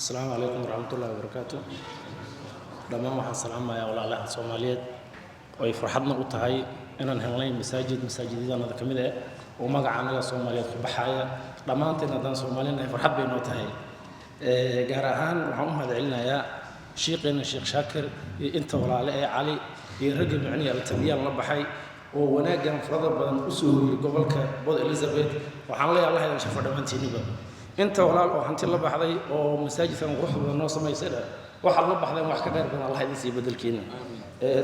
السلام عليكم ورحمة الله وبركاته. دمان waxaan salaamayaa walaalaha Soomaaliyeed oo ay farxadna u tahay inaan helnay masaajidada kamid ah oo magaca anaga Soomaaliyeed ku baxaya dhamaanteen haddaan Soomaaliyeed farxad bay noo tahay gaar ahaan waxaan u mahadcelinayaa sheekheena Sheekh Shaakir iyo inta walaale ee Cali iyo ragga macniga Al-Tabiyaan la baxay oo wanaagan farada badan u soo hoyay gobolka Port Elizabeth waxaan leeyahay Allah idin shafo dhamaantiinba inta walaal oo hanti la baxday oo masaajidkan quruxda noo sameeyay waxa la baxday wax ka gaarkan Allah idin sii bedelkiina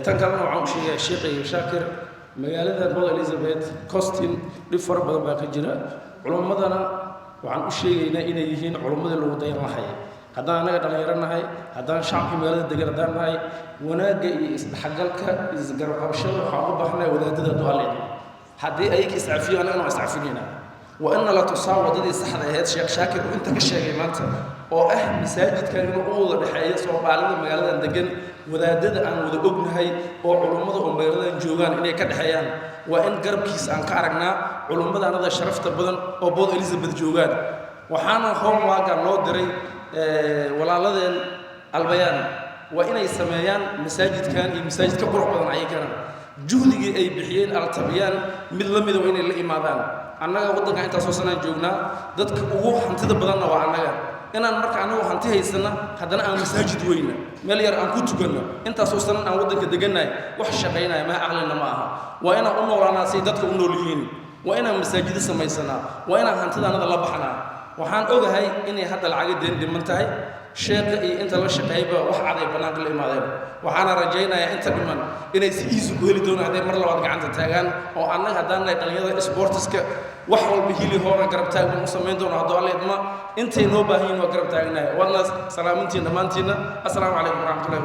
tan kalena waxaan u sheegay Sheekh Shaakir magaalada Port Elizabeth Costin dhib fara badan baa ka jira culimadana waxaan u sheegaynaa inay yihiin culimada lagu dayan lahay haddaan anaga dhalinyaranahay haddaan shacabka magaalada degan haddaan nahay wanaaga iyo isdhaxgalka isgarab qabashada waxaan u baahnaa wadaadada du'aaleed haddii ay ka iscafiyaan anagana iscafinayna وأن لا تصاوى ضد الصحة هذا الشيخ شاكر وأنت كشيء ما أنت مساجد كان يقول بحياة صوب على المجال دجن وذا دد عن وذا ابن هاي وعلماء ومجال جوجان إني كدحيان وإن قرب كيس عن كارجنا علماء أنا ذا شرفت بدن أو بود إليزابيث جوجان وحنا هم واقع نودري ولا لذن البيان وإن السمايان مساجد كان مساجد كبر بدن عيه كان جهدي أي بحيان التبيان مثل وين اللي إمادان annaga wadanka inta soo sanaan joognaa dadka ugu hantida badan waa annaga inaan marka anagu hanti haysana haddana aan masaajid weyna meel yar aan ku tukanno inta soo sanaan aan wadanka deganay wax shaqeynaa ma aqlina ma aha waa inaan u noolaanaa si dadka u nool yihiin waa inaan masaajid sameysana waa inaan hantidaanada la baxnaa waxaan ogahay inay hadda lacag dhiman tahay sheekha iyo inta la shaqeeyba wax caday banaanka la imaadeen waxaana rajaynayaa inta dhiman inay si iisu ku heli doonaan haday mar labaad gacanta taagaan oo annaga haddaan nahay dhalinyarada sportiska wax walba hili hore garab taagan u sameyn doona haddoo alla idma intay noo baahan yihiin waa garab taagnahay wadna salaamintiin dhammaantiinna assalaamu calaykum waraxmatullahi